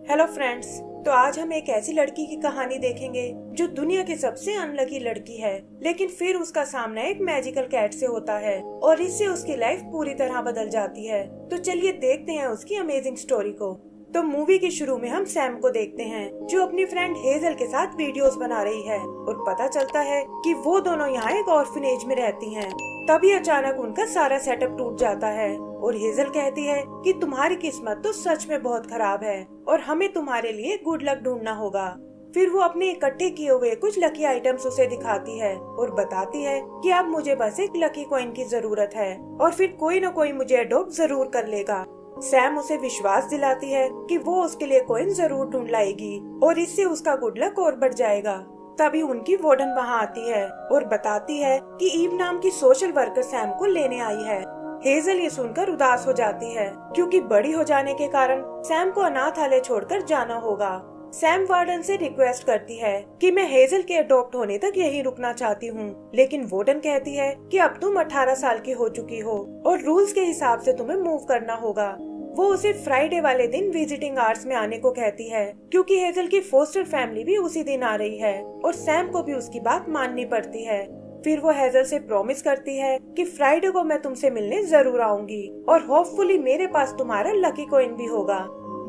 Hello friends. तो आज हम एक ऐसी लड़की की कहानी देखेंगे जो दुनिया की सबसे अनलकी लड़की है, लेकिन फिर उसका सामना एक मैजिकल कैट से होता है और इससे उसकी लाइफ पूरी तरह बदल जाती है। तो चलिए देखते हैं उसकी अमेजिंग स्टोरी को। तो मूवी के शुरू में हम सैम को देखते हैं जो अपनी फ्रेंड हेजल के साथ वीडियोस बना रही है और पता चलता है कि वो दोनों यहाँ एक ऑर्फनेज में रहती हैं। तभी अचानक उनका सारा सेटअप टूट जाता है और हेजल कहती है कि तुम्हारी किस्मत तो सच में बहुत खराब है और हमें तुम्हारे लिए गुड लक ढूंढना होगा। फिर वो अपने इकट्ठे किए हुए कुछ लकी आइटम्स उसे दिखाती है और बताती है कि अब मुझे बस एक लकी कॉइन की जरूरत है और फिर कोई न कोई मुझे अडॉप्ट जरूर कर लेगा। सैम उसे विश्वास दिलाती है कि वो उसके लिए कॉइन जरूर ढूंढ लाएगी और इससे उसका गुड लक और बढ़ जाएगा। तभी उनकी वार्डन वहाँ आती है और बताती है कि ईव नाम की सोशल वर्कर सैम को लेने आई है। हेजल ये सुनकर उदास हो जाती है क्योंकि बड़ी हो जाने के कारण सैम को अनाथालय छोड़कर जाना होगा। सैम वार्डन से रिक्वेस्ट करती है कि मैं हेजल के अडॉप्ट होने तक यहीं रुकना चाहती हूँ, लेकिन वार्डन कहती है कि अब तुम 18 साल की हो चुकी हो और रूल्स के हिसाब से तुम्हें मूव करना होगा। वो उसे फ्राइडे वाले दिन विजिटिंग आवर्स में आने को कहती है क्योंकि हेजल की फोस्टर फैमिली भी उसी दिन आ रही है और सैम को भी उसकी बात माननी पड़ती है। फिर वो हेजल से प्रॉमिस करती है कि फ्राइडे को मैं तुमसे मिलने जरूर आऊंगी और होपफुली मेरे पास तुम्हारा लकी कॉइन भी होगा।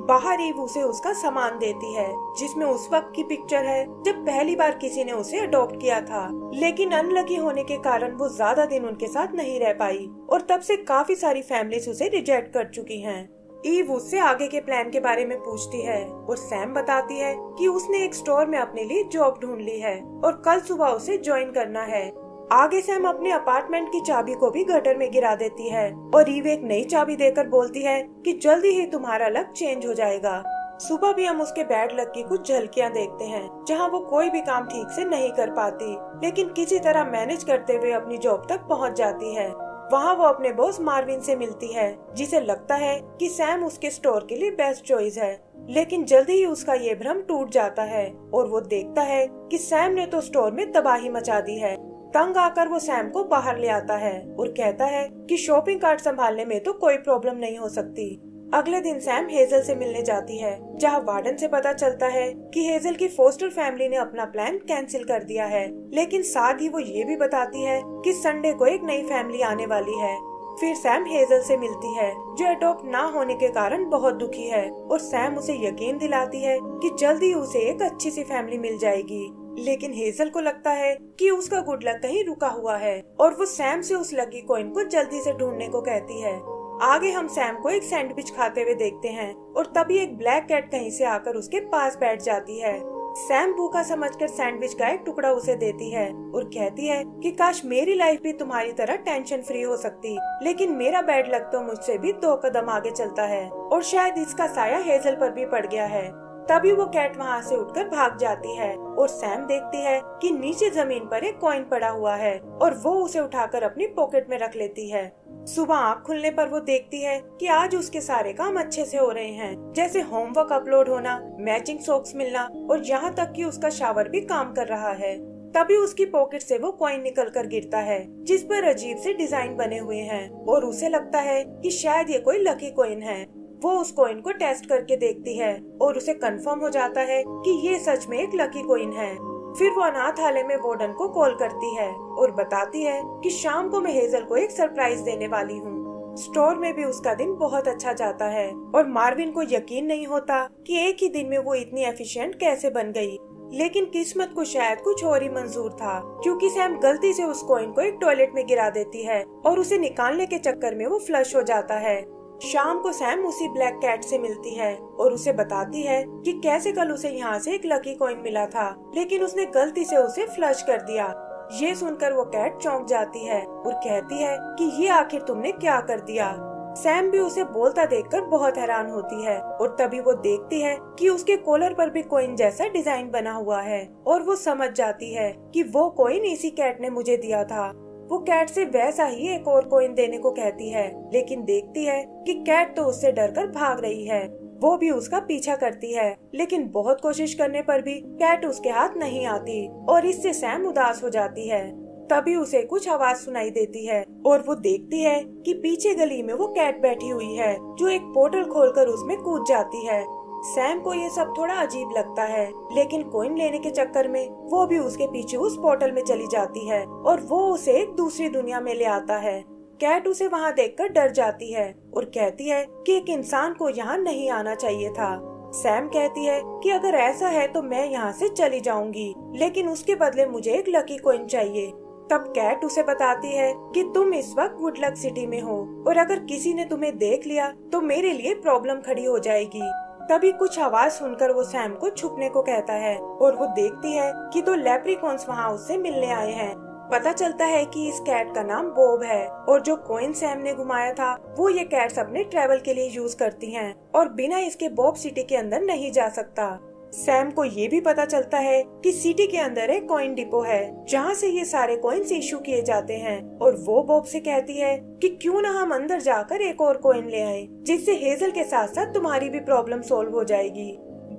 बाहर ईव उसे उसका सामान देती है जिसमें उस वक्त की पिक्चर है जब पहली बार किसी ने उसे अडॉप्ट किया था, लेकिन अनलकी होने के कारण वो ज्यादा दिन उनके साथ नहीं रह पाई और तब से काफी सारी फैमिलीज उसे रिजेक्ट कर चुकी हैं। ईव उससे आगे के प्लान के बारे में पूछती है और सैम बताती है कि उसने एक स्टोर में अपने लिए जॉब ढूंढ ली है और कल सुबह उसे ज्वाइन करना है। आगे सैम अपने अपार्टमेंट की चाबी को भी गटर में गिरा देती है और ईव एक नई चाबी देकर बोलती है कि जल्दी ही तुम्हारा लक चेंज हो जाएगा। सुबह भी हम उसके बैड लक की कुछ झलकियां देखते हैं जहां वो कोई भी काम ठीक से नहीं कर पाती, लेकिन किसी तरह मैनेज करते हुए अपनी जॉब तक पहुंच जाती है। वहां वो अपने बॉस मार्विन से मिलती है जिसे लगता है कि सैम उसके स्टोर के लिए बेस्ट चॉइस है, लेकिन जल्दी ही उसका ये भ्रम टूट जाता है और वो देखता है कि सैम ने तो स्टोर में तबाही मचा दी है। तंग आकर वो सैम को बाहर ले आता है और कहता है कि शॉपिंग कार्ट संभालने में तो कोई प्रॉब्लम नहीं हो सकती। अगले दिन सैम हेजल से मिलने जाती है जहां वार्डन से पता चलता है कि हेजल की फोस्टर फैमिली ने अपना प्लान कैंसिल कर दिया है, लेकिन साथ ही वो ये भी बताती है कि संडे को एक नई फैमिली आने वाली है। फिर सैम हेजल से मिलती है जो अडॉप्ट ना होने के कारण बहुत दुखी है और सैम उसे यकीन दिलाती है कि जल्दी उसे एक अच्छी सी फैमिली मिल जाएगी, लेकिन हेजल को लगता है कि उसका गुड लक कहीं रुका हुआ है और वो सैम से उस लकी कॉइन को जल्दी से ढूंढने को कहती है। आगे हम सैम को एक सैंडविच खाते हुए देखते हैं और तभी एक ब्लैक कैट कहीं से आकर उसके पास बैठ जाती है। सैम भूखा समझकर सैंडविच का एक टुकड़ा उसे देती है और कहती है कि काश मेरी लाइफ भी तुम्हारी तरह टेंशन फ्री हो सकती, लेकिन मेरा बैड लक तो मुझसे भी 2 कदम आगे चलता है और शायद इसका साया हेजल पर भी पड़ गया है। तभी वो कैट वहाँ से उठकर भाग जाती है और सैम देखती है कि नीचे जमीन पर एक कॉइन पड़ा हुआ है और वो उसे उठाकर अपनी पॉकेट में रख लेती है। सुबह आँख खुलने पर वो देखती है कि आज उसके सारे काम अच्छे से हो रहे हैं, जैसे होमवर्क अपलोड होना, मैचिंग सॉक्स मिलना और यहाँ तक कि उसका शावर भी काम कर रहा है। तभी उसकी पॉकेट से वो कॉइन निकल कर गिरता है जिस पर अजीब से डिजाइन बने हुए हैं और उसे लगता है कि शायद ये कोई लकी कॉइन है। वो उस कॉइन को टेस्ट करके देखती है और उसे कंफर्म हो जाता है कि ये सच में एक लकी कॉइन है। फिर वो अनाथालय में वार्डन को कॉल करती है और बताती है कि शाम को मैं हेजल को एक सरप्राइज देने वाली हूँ। स्टोर में भी उसका दिन बहुत अच्छा जाता है और मार्विन को यकीन नहीं होता कि एक ही दिन में वो इतनी एफिशिएंट कैसे बन गई, लेकिन किस्मत को शायद कुछ और ही मंजूर था क्योंकि सैम गलती से उस कॉइन को एक टॉयलेट में गिरा देती है और उसे निकालने के चक्कर में वो फ्लश हो जाता है। शाम को सैम उसी ब्लैक कैट से मिलती है और उसे बताती है कि कैसे कल उसे यहाँ से एक लकी कॉइन मिला था, लेकिन उसने गलती से उसे फ्लश कर दिया। ये सुनकर वो कैट चौंक जाती है और कहती है कि ये आखिर तुमने क्या कर दिया। सैम भी उसे बोलता देखकर बहुत हैरान होती है और तभी वो देखती है कि उसके कॉलर पर भी कॉइन जैसा डिजाइन बना हुआ है और वो समझ जाती है कि वो कॉइन इसी कैट ने मुझे दिया था। वो कैट से वैसा ही एक और कॉइन देने को कहती है, लेकिन देखती है कि कैट तो उससे डरकर भाग रही है। वो भी उसका पीछा करती है, लेकिन बहुत कोशिश करने पर भी कैट उसके हाथ नहीं आती और इससे सैम उदास हो जाती है। तभी उसे कुछ आवाज सुनाई देती है और वो देखती है कि पीछे गली में वो कैट बैठी हुई है जो एक पोर्टल खोलकर उसमें कूद जाती है। सैम को ये सब थोड़ा अजीब लगता है, लेकिन कॉइन लेने के चक्कर में वो भी उसके पीछे उस पोर्टल में चली जाती है और वो उसे एक दूसरी दुनिया में ले आता है। कैट उसे वहाँ देखकर डर जाती है और कहती है कि एक इंसान को यहाँ नहीं आना चाहिए था। सैम कहती है कि अगर ऐसा है तो मैं यहाँ से चली जाऊंगी, लेकिन उसके बदले मुझे एक लकी कॉइन चाहिए। तब कैट उसे बताती है कि तुम इस वक्त गुड लक सिटी में हो और अगर किसी ने तुम्हें देख लिया तो मेरे लिए प्रॉब्लम खड़ी हो जाएगी। तभी कुछ आवाज सुनकर वो सैम को छुपने को कहता है और वो देखती है कि दो लेप्रिकॉन्स वहाँ उससे मिलने आए हैं। पता चलता है कि इस कैट का नाम बॉब है और जो कॉइन सैम ने घुमाया था वो ये कैट्स अपने ट्रेवल के लिए यूज करती हैं और बिना इसके बॉब सिटी के अंदर नहीं जा सकता। सैम को ये भी पता चलता है कि सिटी के अंदर एक कॉइन डिपो है जहाँ से ये सारे कॉइन्स इशू किए जाते हैं और वो बॉब से कहती है कि क्यों ना हम अंदर जाकर एक और कॉइन ले आए, जिससे हेजल के साथ साथ तुम्हारी भी प्रॉब्लम सॉल्व हो जाएगी।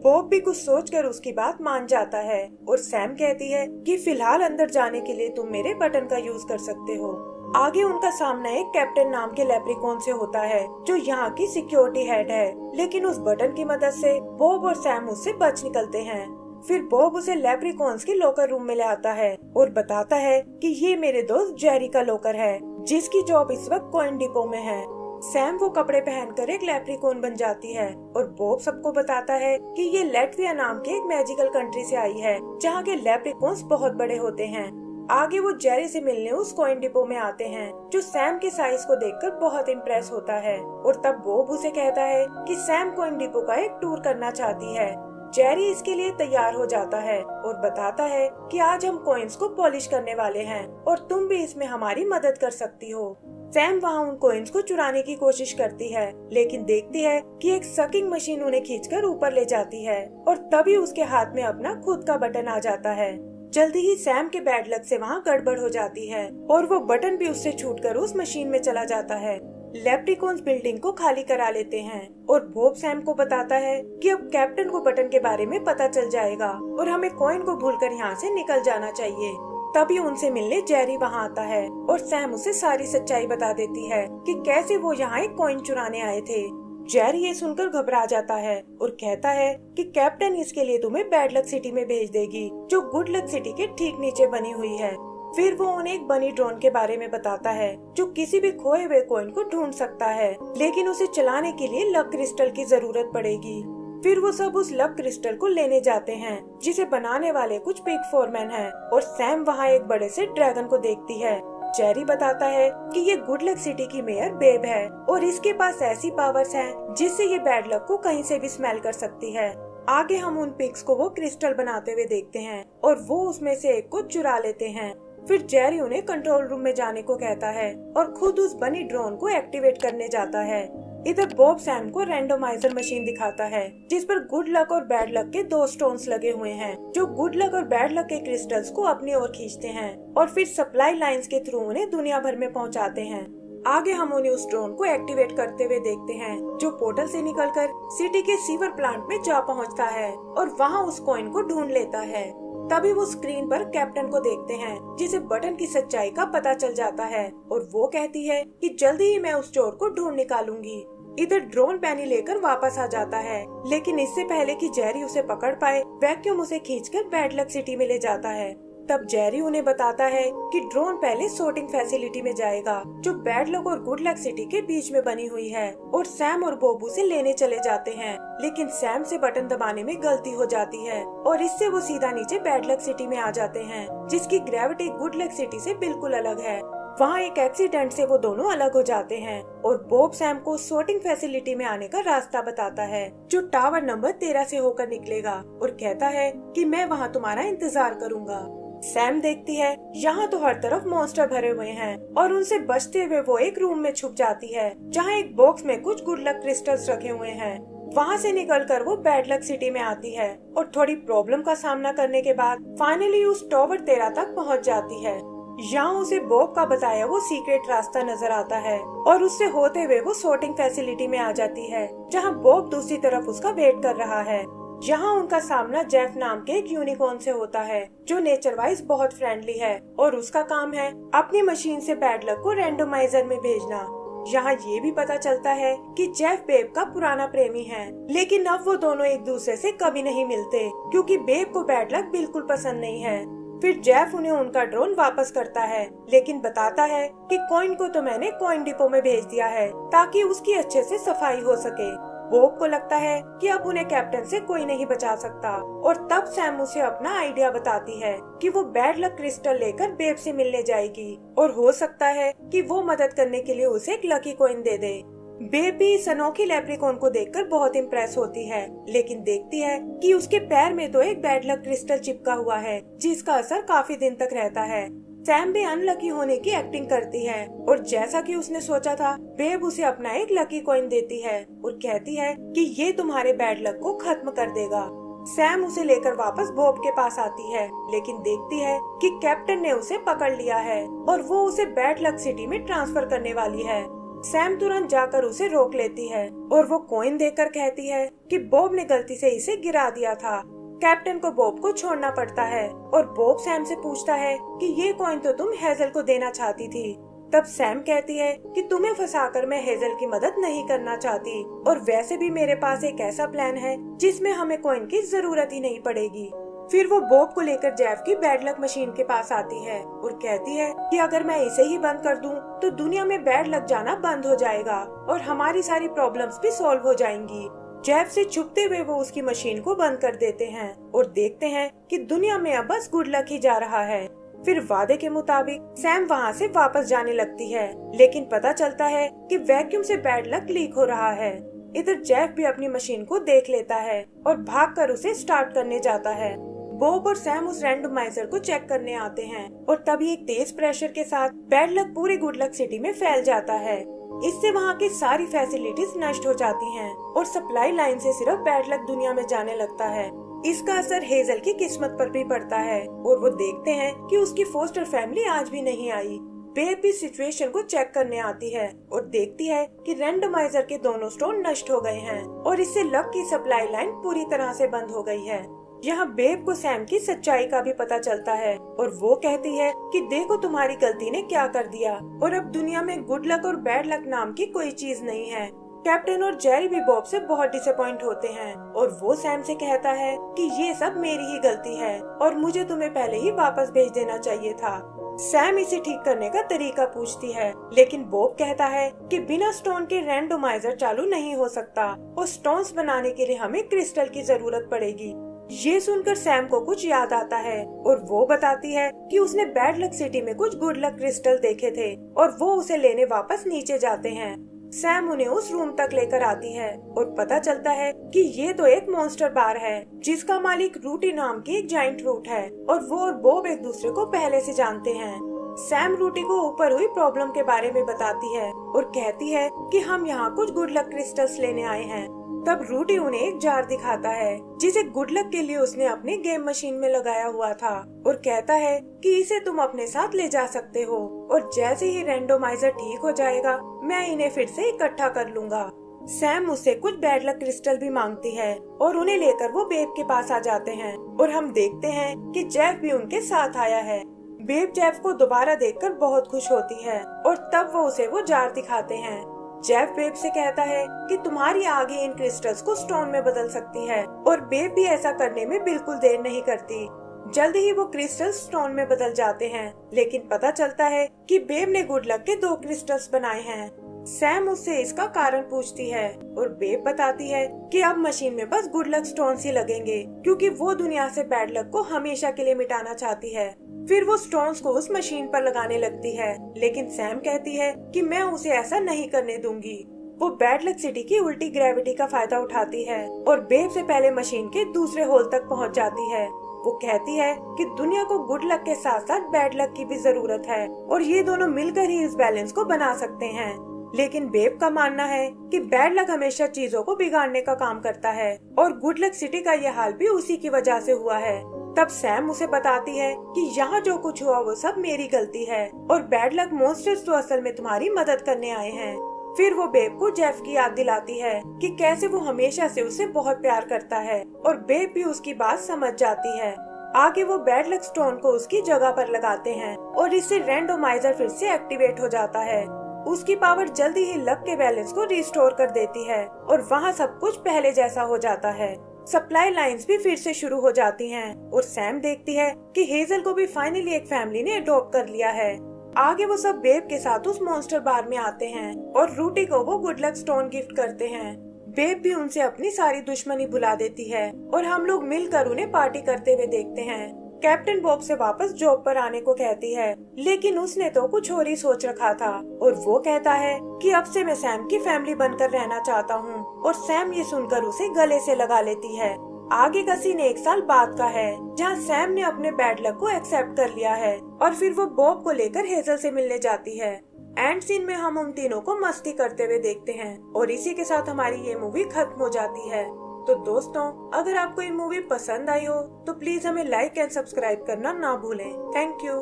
बॉब भी कुछ सोचकर उसकी बात मान जाता है और सैम कहती है कि फिलहाल अंदर जाने के लिए तुम मेरे बटन का यूज कर सकते हो। आगे उनका सामना एक कैप्टन नाम के लेप्रिकॉन से होता है जो यहाँ की सिक्योरिटी हेड है, लेकिन उस बटन की मदद से बॉब और सैम उससे बच निकलते हैं। फिर बॉब उसे लेप्रिकॉन्स के लॉकर रूम में ले आता है और बताता है कि ये मेरे दोस्त जेरी का लॉकर है जिसकी जॉब इस वक्त कॉइन डिपो में है। सैम वो कपड़े पहनकर एक लेप्रिकॉन बन जाती है और बॉब सबको बताता है कि ये लैटविया नाम के एक मैजिकल कंट्री से आई है जहाँ के लेप्रिकॉन्स बहुत बड़े होते हैं। आगे वो जेरी से मिलने उस कॉइन डिपो में आते हैं जो सैम के साइज को देखकर बहुत इम्प्रेस होता है और तब बॉब उसे कहता है कि सैम कॉइन डिपो का एक टूर करना चाहती है। जेरी इसके लिए तैयार हो जाता है और बताता है कि आज हम कॉइन्स को पॉलिश करने वाले हैं और तुम भी इसमें हमारी मदद कर सकती हो। सैम वहाँ उन कॉइन्स को चुराने की कोशिश करती है, लेकिन देखती है कि एक सकिंग मशीन उन्हें खींचकर ऊपर ले जाती है और तभी उसके हाथ में अपना खुद का बटन आ जाता है। जल्दी ही सैम के बैड लक से वहाँ गड़बड़ हो जाती है और वो बटन भी उससे छूटकर उस मशीन में चला जाता है। लेप्रिकॉन्स बिल्डिंग को खाली करा लेते हैं और बॉब सैम को बताता है कि अब कैप्टन को बटन के बारे में पता चल जाएगा और हमें कॉइन को भूलकर यहाँ से निकल जाना चाहिए। तभी उनसे मिलने जेरी वहाँ आता है और सैम उसे सारी सच्चाई बता देती है कि कैसे वो यहाँ एक कॉइन चुराने आए थे। जेरी ये सुनकर घबरा जाता है और कहता है कि कैप्टन इसके लिए तुम्हें बैड लक सिटी में भेज देगी जो गुड लक सिटी के ठीक नीचे बनी हुई है। फिर वो उन्हें एक बनी ड्रोन के बारे में बताता है जो किसी भी खोए हुए कॉइन को ढूंढ सकता है, लेकिन उसे चलाने के लिए लक क्रिस्टल की जरूरत पड़ेगी। फिर वो सब उस लक क्रिस्टल को लेने जाते हैं जिसे बनाने वाले कुछ पिग फोरमैन हैं और सैम वहाँ एक बड़े से ड्रैगन को देखती है। जेरी बताता है कि ये गुड लक सिटी की मेयर बेब है और इसके पास ऐसी पावर्स हैं जिससे ये बैड लक को कहीं से भी स्मेल कर सकती है। आगे हम उन पिग्स को वो क्रिस्टल बनाते हुए देखते हैं और वो उसमें से एक को चुरा लेते हैं। फिर जेरी उन्हें कंट्रोल रूम में जाने को कहता है और खुद उस बनी ड्रोन को एक्टिवेट करने जाता है। इधर बॉब सैम को रैंडोमाइजर मशीन दिखाता है जिस पर गुड लक और बैड लक के 2 स्टोन्स लगे हुए हैं जो गुड लक और बैड लक के क्रिस्टल्स को अपनी ओर खींचते हैं और फिर सप्लाई लाइंस के थ्रू उन्हें दुनिया भर में पहुंचाते हैं। आगे हम उन्हें उस ड्रोन को एक्टिवेट करते हुए देखते हैं जो पोर्टल से निकलकर सिटी के सीवर प्लांट में जा पहुंचता है और वहां उस कॉइन को ढूंढ लेता है। तभी वो स्क्रीन पर कैप्टन को देखते हैं जिसे बटन की सच्चाई का पता चल जाता है और वो कहती है कि जल्दी ही मैं उस चोर को ढूंढ निकालूंगी। इधर ड्रोन पैनी लेकर वापस आ जाता है, लेकिन इससे पहले कि जेरी उसे पकड़ पाए वैक्यूम उसे खींचकर बैड लक सिटी में ले जाता है। तब जेरी उन्हें बताता है कि ड्रोन पहले सोर्टिंग फैसिलिटी में जाएगा जो बैड लक और गुड लक सिटी के बीच में बनी हुई है और सैम और बॉब उसे लेने चले जाते हैं, लेकिन सैम से बटन दबाने में गलती हो जाती है और इससे वो सीधा नीचे बैड लक सिटी में आ जाते हैं जिसकी ग्रेविटी गुड लक सिटी से बिल्कुल अलग है। वहाँ एक एक्सीडेंट से वो दोनों अलग हो जाते हैं और बॉब सैम को सोर्टिंग फैसिलिटी में आने का रास्ता बताता है जो टावर नंबर 13 से होकर निकलेगा और कहता है कि मैं वहाँ तुम्हारा इंतजार करूँगा। सैम देखती है यहाँ तो हर तरफ मॉन्स्टर भरे हुए हैं और उनसे बचते हुए वो एक रूम में छुप जाती है जहाँ एक बॉक्स में कुछ गुड लक क्रिस्टल्स रखे हुए हैं। वहाँ से निकलकर वो बैड लक सिटी में आती है और थोड़ी प्रॉब्लम का सामना करने के बाद फाइनली उस टावर 13 तक पहुँच जाती है। यहाँ उसे बॉब का बताया वो सीक्रेट रास्ता नजर आता है और उससे होते हुए वो सोर्टिंग फैसिलिटी में आ जाती है जहाँ बॉब दूसरी तरफ उसका वेट कर रहा है। यहाँ उनका सामना जेफ नाम के एक यूनिकॉर्न से होता है जो नेचर वाइज बहुत फ्रेंडली है और उसका काम है अपनी मशीन से बैड लक को रैंडोमाइजर में भेजना। यहाँ ये भी पता चलता है कि जेफ बेब का पुराना प्रेमी है, लेकिन अब वो दोनों एक दूसरे से कभी नहीं मिलते क्योंकि बेब को बैड लक बिल्कुल पसंद नहीं है। फिर जेफ उन्हें उनका ड्रोन वापस करता है, लेकिन बताता है कि कॉइन को तो मैंने कॉइन डिपो में भेज दिया है ताकि उसकी अच्छे से सफाई हो सके। बॉब को लगता है कि अब उन्हें कैप्टन से कोई नहीं बचा सकता और तब सैम उसे अपना आइडिया बताती है कि वो बैड लक क्रिस्टल लेकर बेब से मिलने जाएगी और हो सकता है कि वो मदद करने के लिए उसे एक लकी कॉइन दे दे। बेब भी इस अनोखी लेप्रिकॉन को देखकर बहुत इम्प्रेस होती है, लेकिन देखती है कि उसके पैर में तो एक बैड लक क्रिस्टल चिपका हुआ है जिसका असर काफी दिन तक रहता है। सैम भी अनलकी होने की एक्टिंग करती है और जैसा कि उसने सोचा था, बेब उसे अपना एक लकी कॉइन देती है और कहती है कि ये तुम्हारे बैड लक को खत्म कर देगा। सैम उसे लेकर वापस बॉब के पास आती है, लेकिन देखती है कि कैप्टन ने उसे पकड़ लिया है और वो उसे बैड लक सिटी में ट्रांसफर करने वाली है। सैम तुरंत जाकर उसे रोक लेती है और वो कॉइन देकर कहती है कि बॉब ने गलती से इसे गिरा दिया था। कैप्टन को बॉब को छोड़ना पड़ता है और बॉब सैम से पूछता है कि ये कॉइन तो तुम हेजल को देना चाहती थी। तब सैम कहती है कि तुम्हें फंसाकर मैं हेजल की मदद नहीं करना चाहती और वैसे भी मेरे पास एक ऐसा प्लान है जिसमें हमें कॉइन की जरूरत ही नहीं पड़ेगी। फिर वो बॉब को लेकर जेफ की बैड लक मशीन के पास आती है और कहती है कि अगर मैं इसे ही बंद कर दूं तो दुनिया में बैड लक जाना बंद हो जाएगा और हमारी सारी प्रॉब्लम्स भी सॉल्व हो जाएंगी। जेफ से छुपते हुए वो उसकी मशीन को बंद कर देते हैं और देखते हैं कि दुनिया में अब बस गुड लक ही जा रहा है। फिर वादे के मुताबिक सैम वहाँ से वापस जाने लगती है, लेकिन पता चलता है कि वैक्यूम से बैड लक लीक हो रहा है। इधर जेफ भी अपनी मशीन को देख लेता है और भागकर उसे स्टार्ट करने जाता है। बॉब और सैम उस रैंडमाइजर को चेक करने आते हैं और तभी एक तेज प्रेशर के साथ बैड लक पूरी गुड लक सिटी में फैल जाता है। इससे वहाँ की सारी फैसिलिटीज नष्ट हो जाती हैं और सप्लाई लाइन से सिर्फ बैड लक दुनिया में जाने लगता है। इसका असर हेजल की किस्मत पर भी पड़ता है और वो देखते हैं कि उसकी फोस्टर फैमिली आज भी नहीं आई। बेब भी सिचुएशन को चेक करने आती है और देखती है कि रैंडमाइजर के दोनों स्टोन नष्ट हो गए हैं और इससे लक की सप्लाई लाइन पूरी तरह से बंद हो गई है। यहाँ बेब को सैम की सच्चाई का भी पता चलता है और वो कहती है कि देखो तुम्हारी गलती ने क्या कर दिया और अब दुनिया में गुड लक और बैड लक नाम की कोई चीज नहीं है। कैप्टन और जेरी भी बॉब से बहुत डिसअपॉइंट होते हैं और वो सैम से कहता है कि ये सब मेरी ही गलती है और मुझे तुम्हें पहले ही वापस भेज देना चाहिए था। सैम इसे ठीक करने का तरीका पूछती है, लेकिन बॉब कहता है कि बिना स्टोन के रैंडमाइजर चालू नहीं हो सकता और स्टोन्स बनाने के लिए हमें क्रिस्टल की जरूरत पड़ेगी। ये सुनकर सैम को कुछ याद आता है और वो बताती है कि उसने बैड लक सिटी में कुछ गुड लक क्रिस्टल देखे थे और वो उसे लेने वापस नीचे जाते हैं। सैम उन्हें उस रूम तक लेकर आती है और पता चलता है कि ये तो एक मॉन्स्टर बार है जिसका मालिक रूटी नाम की एक जाइंट रूट है और वो और बॉब एक दूसरे को पहले से जानते हैं। सैम रूटी को ऊपर हुई प्रॉब्लम के बारे में बताती है और कहती है कि हम यहाँ कुछ गुड लक क्रिस्टल्स लेने आए हैं। तब रूटी उन्हें एक जार दिखाता है जिसे गुड लक के लिए उसने अपनी गेम मशीन में लगाया हुआ था और कहता है कि इसे तुम अपने साथ ले जा सकते हो और जैसे ही रैंडमाइजर ठीक हो जाएगा मैं इन्हें फिर से इकट्ठा कर लूंगा। सैम उससे कुछ बैड लक क्रिस्टल भी मांगती है और उन्हें लेकर वो बेब के पास आ जाते हैं और हम देखते हैं कि जेफ भी उनके साथ आया है। बेब जेफ को दोबारा देखकर बहुत खुश होती है और तब वो उसे वो जार दिखाते हैं। जेफ बेब से कहता है कि तुम्हारी आगे इन क्रिस्टल्स को स्टोन में बदल सकती है और बेब भी ऐसा करने में बिल्कुल देर नहीं करती। जल्द ही वो क्रिस्टल्स स्टोन में बदल जाते हैं, लेकिन पता चलता है कि बेब ने गुड लक के 2 क्रिस्टल्स बनाए हैं। सैम उससे इसका कारण पूछती है और बेब बताती है कि अब मशीन में बस गुड लक स्टोन्स ही लगेंगे क्योंकि वो दुनिया से बैड लक को हमेशा के लिए मिटाना चाहती है। फिर वो स्टोन्स को उस मशीन पर लगाने लगती है, लेकिन सैम कहती है कि मैं उसे ऐसा नहीं करने दूंगी। वो बैड लक सिटी की उल्टी ग्रेविटी का फायदा उठाती है और बेब से पहले मशीन के दूसरे होल तक पहुंच जाती है। वो कहती है कि दुनिया को गुड लक के साथ साथ बैड लक की भी जरूरत है और ये दोनों मिलकर ही इस बैलेंस को बना सकते हैं। लेकिन बेब का मानना है कि बैड लक हमेशा चीजों को बिगाड़ने का काम करता है और गुड लक सिटी का ये हाल भी उसी की वजह से हुआ है। तब सैम उसे बताती है कि यहाँ जो कुछ हुआ वो सब मेरी गलती है और बैड लक मॉन्स्टर्स तो असल में तुम्हारी मदद करने आए हैं। फिर वो बेब को जेफ की याद दिलाती है कि कैसे वो हमेशा से उसे बहुत प्यार करता है और बेब भी उसकी बात समझ जाती है। आगे वो बैड लक स्टोन को उसकी जगह पर लगाते हैं और इससे रैंडमाइजर फिर से एक्टिवेट हो जाता है। उसकी पावर जल्दी ही लक के बैलेंस को रिस्टोर कर देती है और वहाँ सब कुछ पहले जैसा हो जाता है। सप्लाई लाइंस भी फिर से शुरू हो जाती हैं और सैम देखती है कि हेजल को भी फाइनली एक फैमिली ने अडॉप्ट कर लिया है। आगे वो सब बेब के साथ उस मॉन्स्टर बार में आते हैं और रूटी को वो गुड लक स्टोन गिफ्ट करते हैं। बेब भी उनसे अपनी सारी दुश्मनी भुला देती है और हम लोग मिलकर उन्हें पार्टी करते हुए देखते हैं। कैप्टन बॉब से वापस जॉब पर आने को कहती है, लेकिन उसने तो कुछ और ही सोच रखा था और वो कहता है कि अब से मैं सैम की फैमिली बनकर रहना चाहता हूँ और सैम ये सुनकर उसे गले से लगा लेती है। आगे का सीन 1 साल बाद का है जहाँ सैम ने अपने बैड लक को एक्सेप्ट कर लिया है और फिर वो बॉब को लेकर हेजल से मिलने जाती है। एंड सीन में हम उन तीनों को मस्ती करते हुए देखते हैं और इसी के साथ हमारी ये मूवी खत्म हो जाती है। तो दोस्तों, अगर आपको ये मूवी पसंद आई हो तो प्लीज हमें लाइक एंड सब्सक्राइब करना ना भूलें। Thank you.